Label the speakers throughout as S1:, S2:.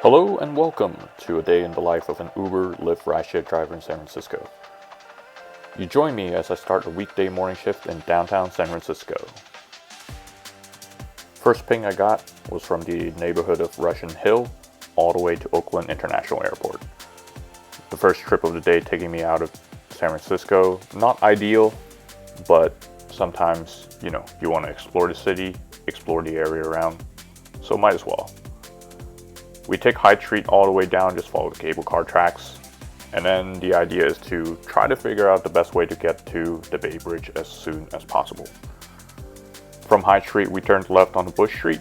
S1: Hello and welcome to a day in the life of an Uber Lyft rideshare driver in San Francisco. You join me as I start a weekday morning shift in downtown San Francisco. First ping I got was from the neighborhood of Russian Hill all the way to Oakland International Airport. The first trip of the day taking me out of San Francisco. Not ideal, but sometimes, you want to explore the city, explore the area around, so might as well. We take High Street all the way down, just follow the cable car tracks. And then the idea is to try to figure out the best way to get to the Bay Bridge as soon as possible. From High Street, we turn left onto Bush Street,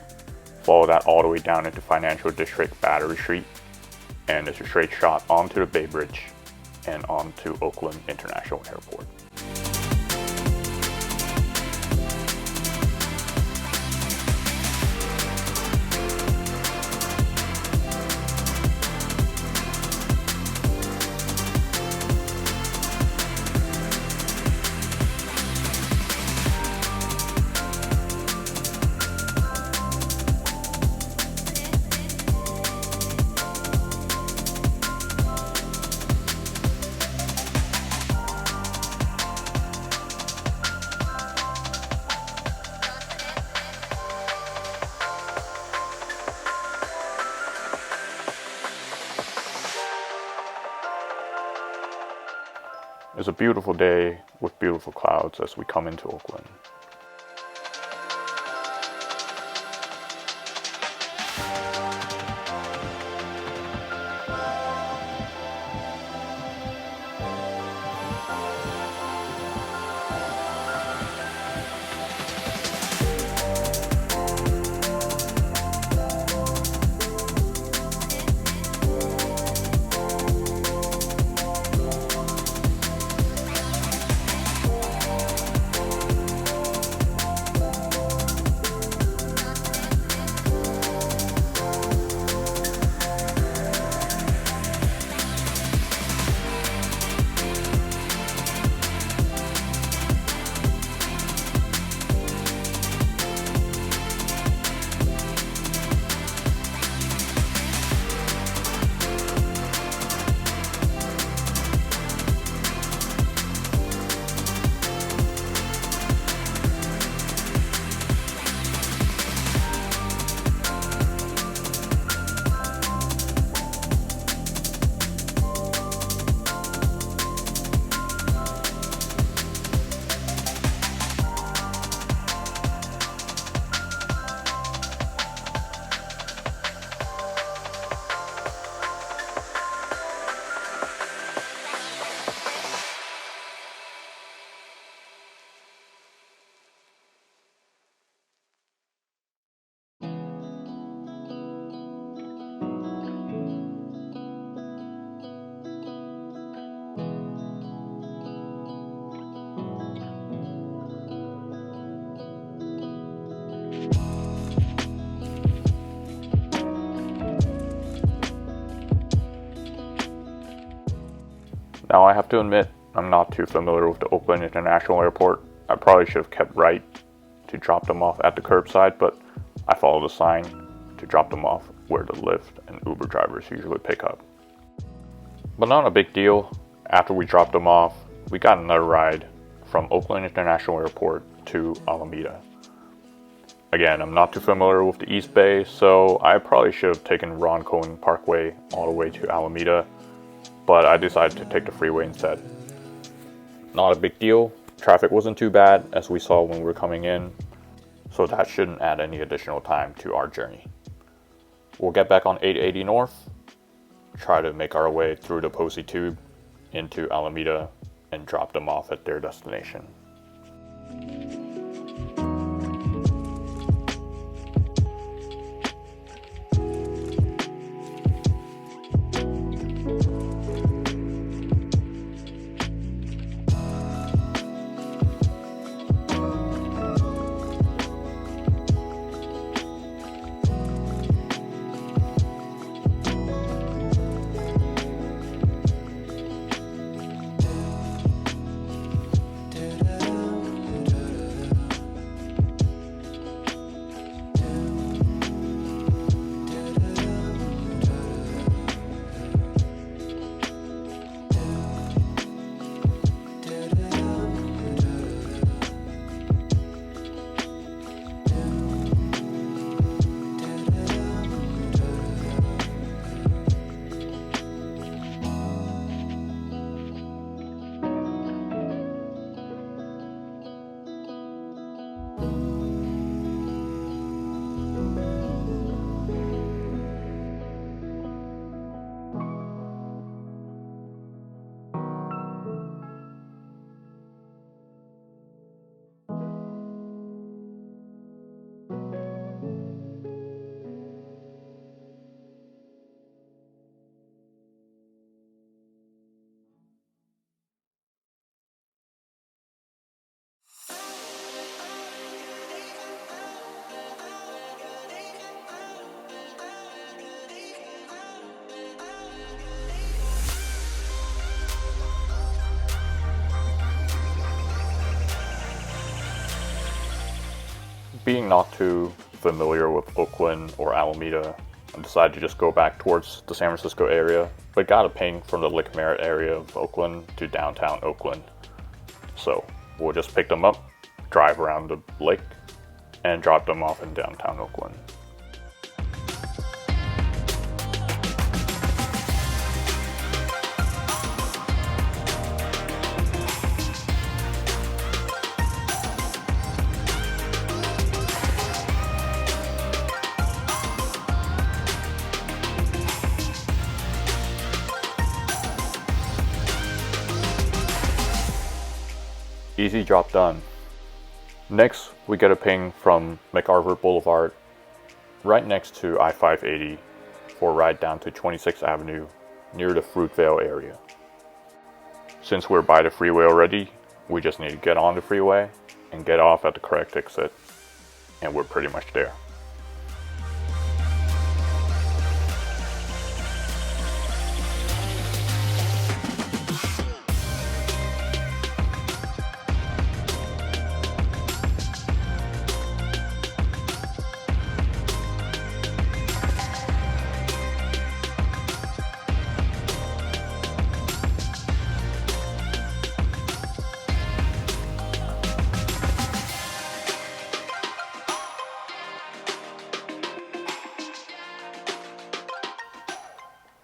S1: follow that all the way down into Financial District Battery Street, and it's a straight shot onto the Bay Bridge and onto Oakland International Airport. It's a beautiful day with beautiful clouds as we come into Oakland. Now I have to admit, I'm not too familiar with the Oakland International Airport. I probably should have kept right to drop them off at the curbside, but I followed the sign to drop them off where the Lyft and Uber drivers usually pick up. But not a big deal. After we dropped them off, we got another ride from Oakland International Airport to Alameda. Again, I'm not too familiar with the East Bay, so I probably should have taken Ron Cohen Parkway all the way to Alameda, but I decided to take the freeway instead. Not a big deal. Traffic wasn't too bad as we saw when we were coming in, so that shouldn't add any additional time to our journey. We'll get back on 880 North, try to make our way through the Posey Tube into Alameda and drop them off at their destination. being not too familiar with Oakland or Alameda, I decided to just go back towards the San Francisco area, but got a ping from the Lake Merritt area of Oakland to downtown Oakland. So we'll just pick them up, drive around the lake, and drop them off in downtown Oakland. Easy job done. Next, we get a ping from MacArthur Boulevard, right next to I-580, for a ride down to 26th Avenue, near the Fruitvale area. Since we're by the freeway already, we just need to get on the freeway and get off at the correct exit, and we're pretty much there.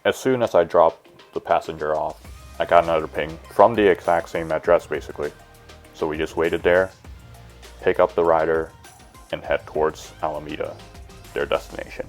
S1: As soon as I dropped the passenger off, I got another ping from the exact same address basically. So we just waited there, pick up the rider, and head towards Alameda, their destination.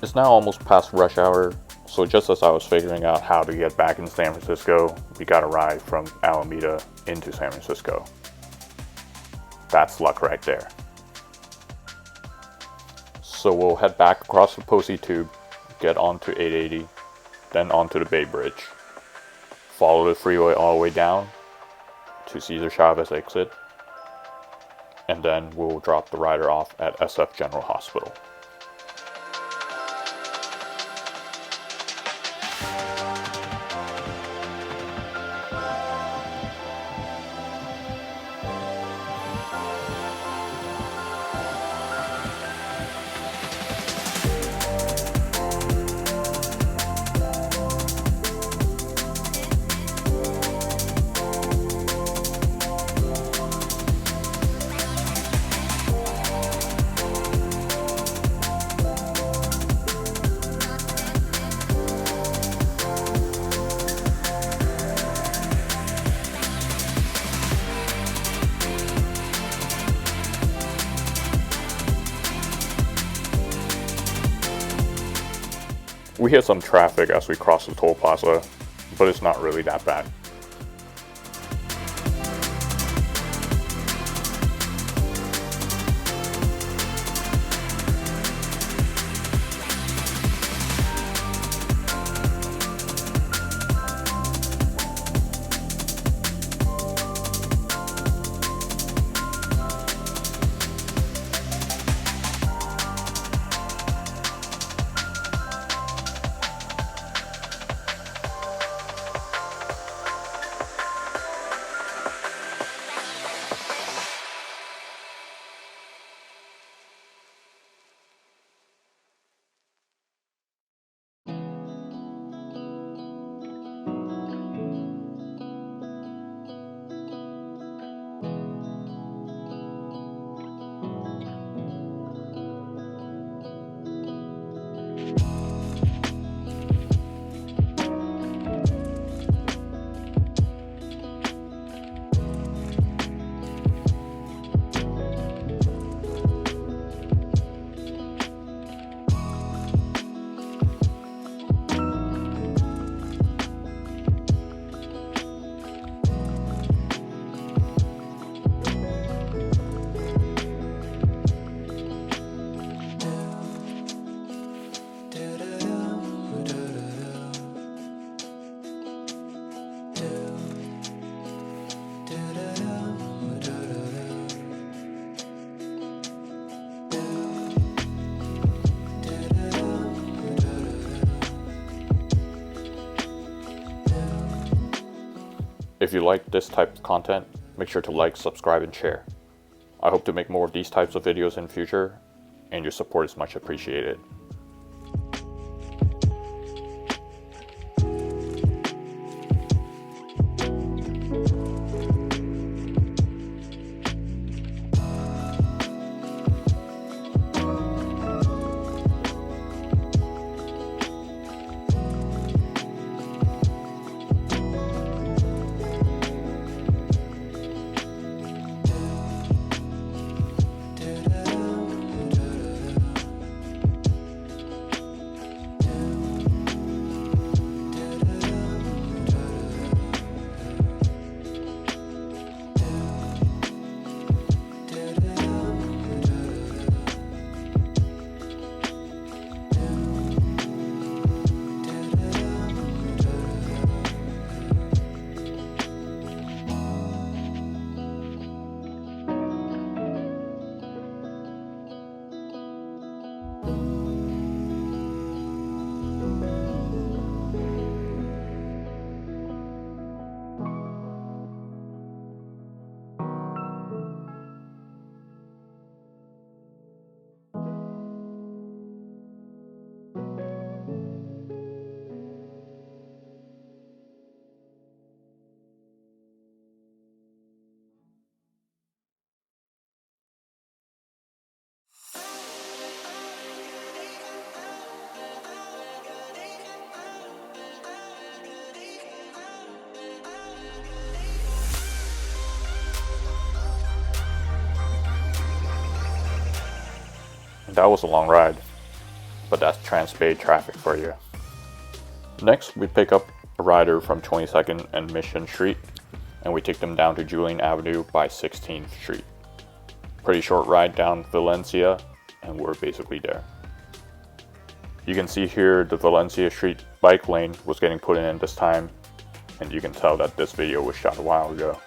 S1: It's now almost past rush hour, so just as I was figuring out how to get back in San Francisco, we got a ride from Alameda into San Francisco. That's luck right there. So we'll head back across the Posey Tube, get onto 880, then onto the Bay Bridge. Follow the freeway all the way down to Cesar Chavez exit, and then we'll drop the rider off at SF General Hospital. We hit some traffic as we crossed the toll plaza, but it's not really that bad. If you like this type of content, make sure to like, subscribe, and share. I hope to make more of these types of videos in the future, and your support is much appreciated. That was a long ride, but that's Trans-Bay traffic for you. Next, we pick up a rider from 22nd and Mission Street, and we take them down to Julian Avenue by 16th Street. Pretty short ride down Valencia, and we're basically there. You can see here the Valencia Street bike lane was getting put in this time, and you can tell that this video was shot a while ago.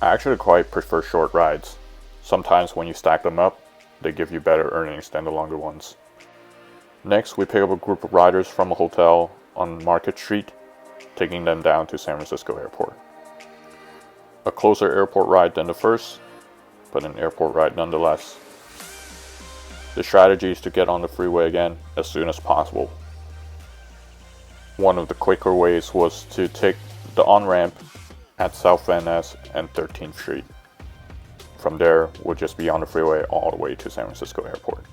S1: I actually quite prefer short rides. Sometimes when you stack them up, they give you better earnings than the longer ones. Next, we pick up a group of riders from a hotel on Market Street, taking them down to San Francisco Airport. A closer airport ride than the first, but an airport ride nonetheless. The strategy is to get on the freeway again as soon as possible. One of the quicker ways was to take the on-ramp at South Van Ness and 13th Street. From there, we'll just be on the freeway all the way to San Francisco Airport.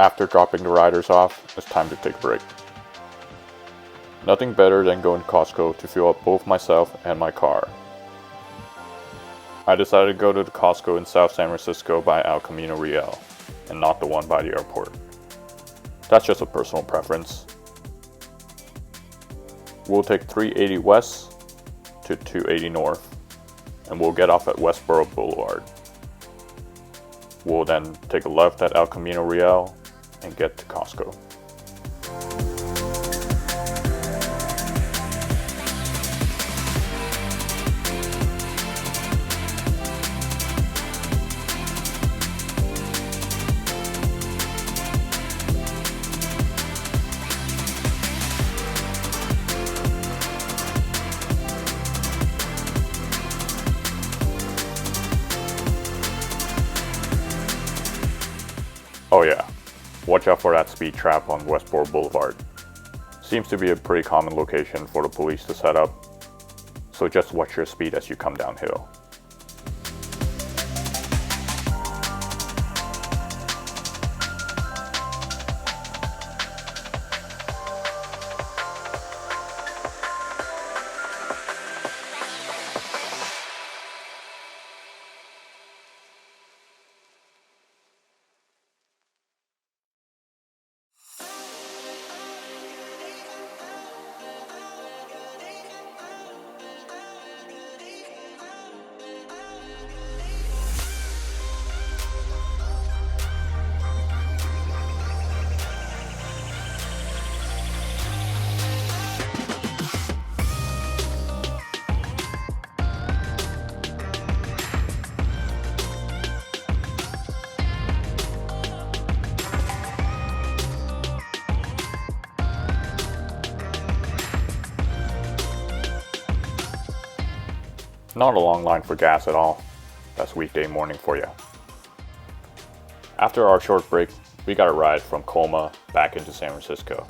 S1: After dropping the riders off, it's time to take a break. Nothing better than going to Costco to fuel up both myself and my car. I decided to go to the Costco in South San Francisco by El Camino Real, and not the one by the airport. That's just a personal preference. We'll take 380 west to 280 north, and we'll get off at Westboro Boulevard. We'll then take a left at El Camino Real and get to Costco. Oh yeah, watch out for that speed trap on Westboro Boulevard. Seems to be a pretty common location for the police to set up, so just watch your speed as you come downhill. Not a long line for gas at all. That's weekday morning for you. After our short break, we got a ride from Colma back into San Francisco.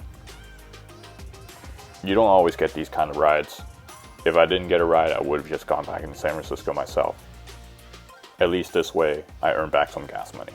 S1: You don't always get these kind of rides. If I didn't get a ride, I would have just gone back into San Francisco myself. At least this way, I earn back some gas money.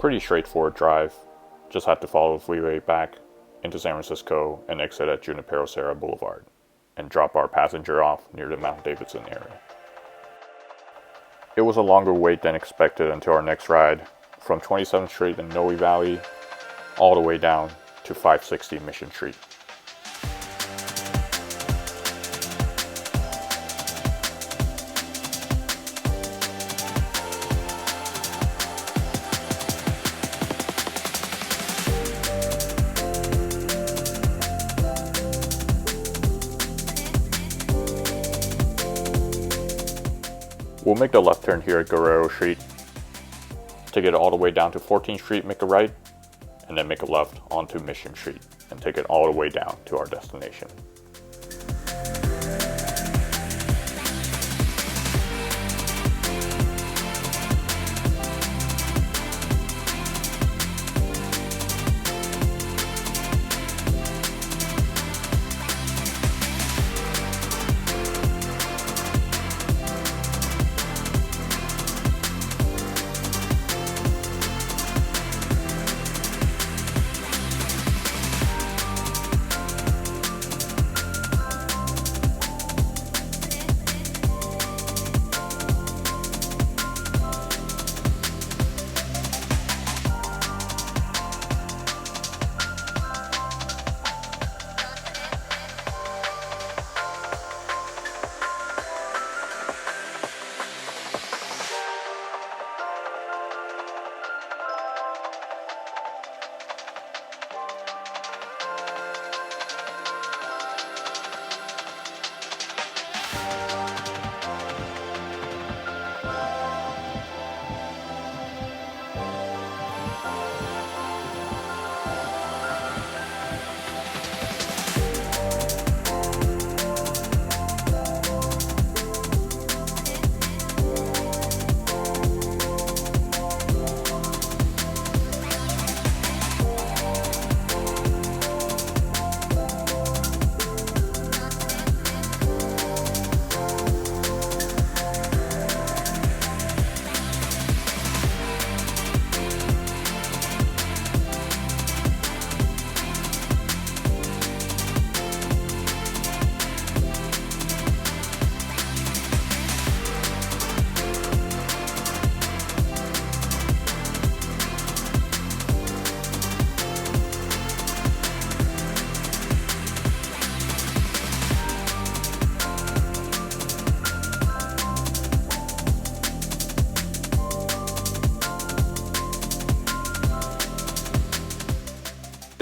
S1: Pretty straightforward drive. Just had to follow the freeway back into San Francisco and exit at Junipero Serra Boulevard and drop our passenger off near the Mount Davidson area. It was a longer wait than expected until our next ride from 27th Street in Noe Valley all the way down to 560 Mission Street. We'll make the left turn here at Guerrero Street, take it all the way down to 14th Street, make a right, and then make a left onto Mission Street and take it all the way down to our destination.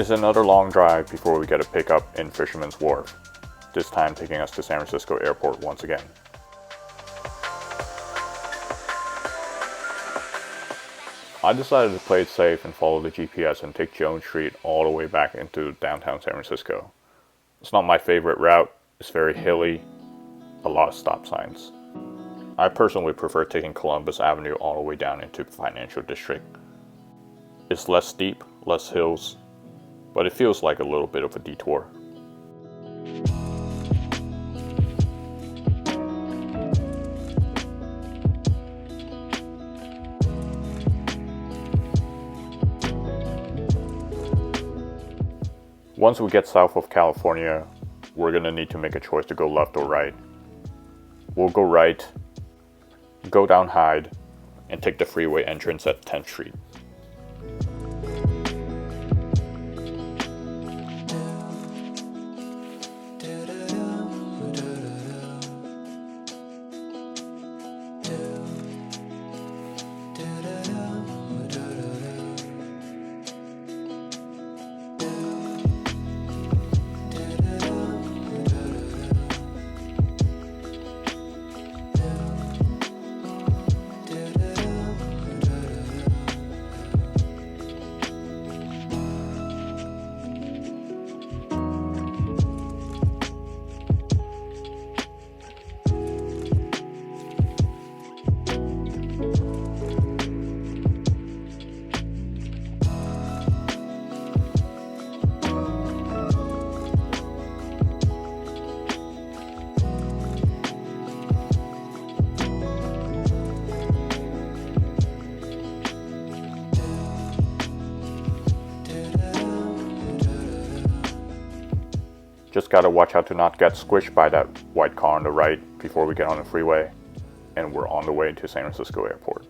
S1: is another long drive before we get a pickup in Fisherman's Wharf, this time taking us to San Francisco Airport once again. I decided to play it safe and follow the GPS and take Jones Street all the way back into downtown San Francisco. It's not my favorite route, it's very hilly, a lot of stop signs. I personally prefer taking Columbus Avenue all the way down into the financial district. It's less steep, less hills, but it feels like a little bit of a detour. Once we get south of California, we're gonna need to make a choice to go left or right. We'll go right, go down Hyde, and take the freeway entrance at 10th Street. Just gotta watch out to not get squished by that white car on the right before we get on the freeway, and we're on the way to San Francisco Airport.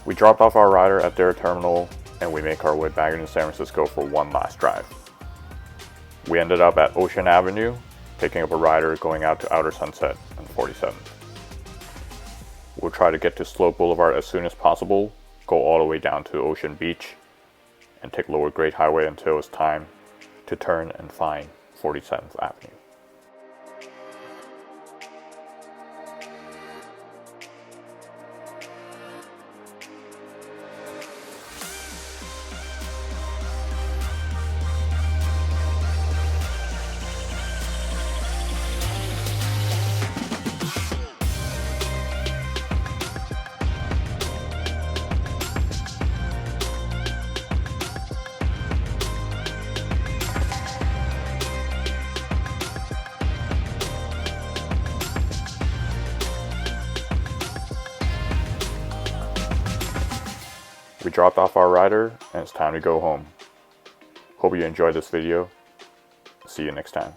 S1: We dropped off our rider at their terminal and we make our way back into San Francisco for one last drive. We ended up at Ocean Avenue, picking up a rider going out to Outer Sunset on 47th. We'll try to get to Slope Boulevard as soon as possible, go all the way down to Ocean Beach, and take Lower Great Highway until it's time to turn and find 47th Avenue. We dropped off our rider and it's time to go home. Hope you enjoyed this video. See you next time.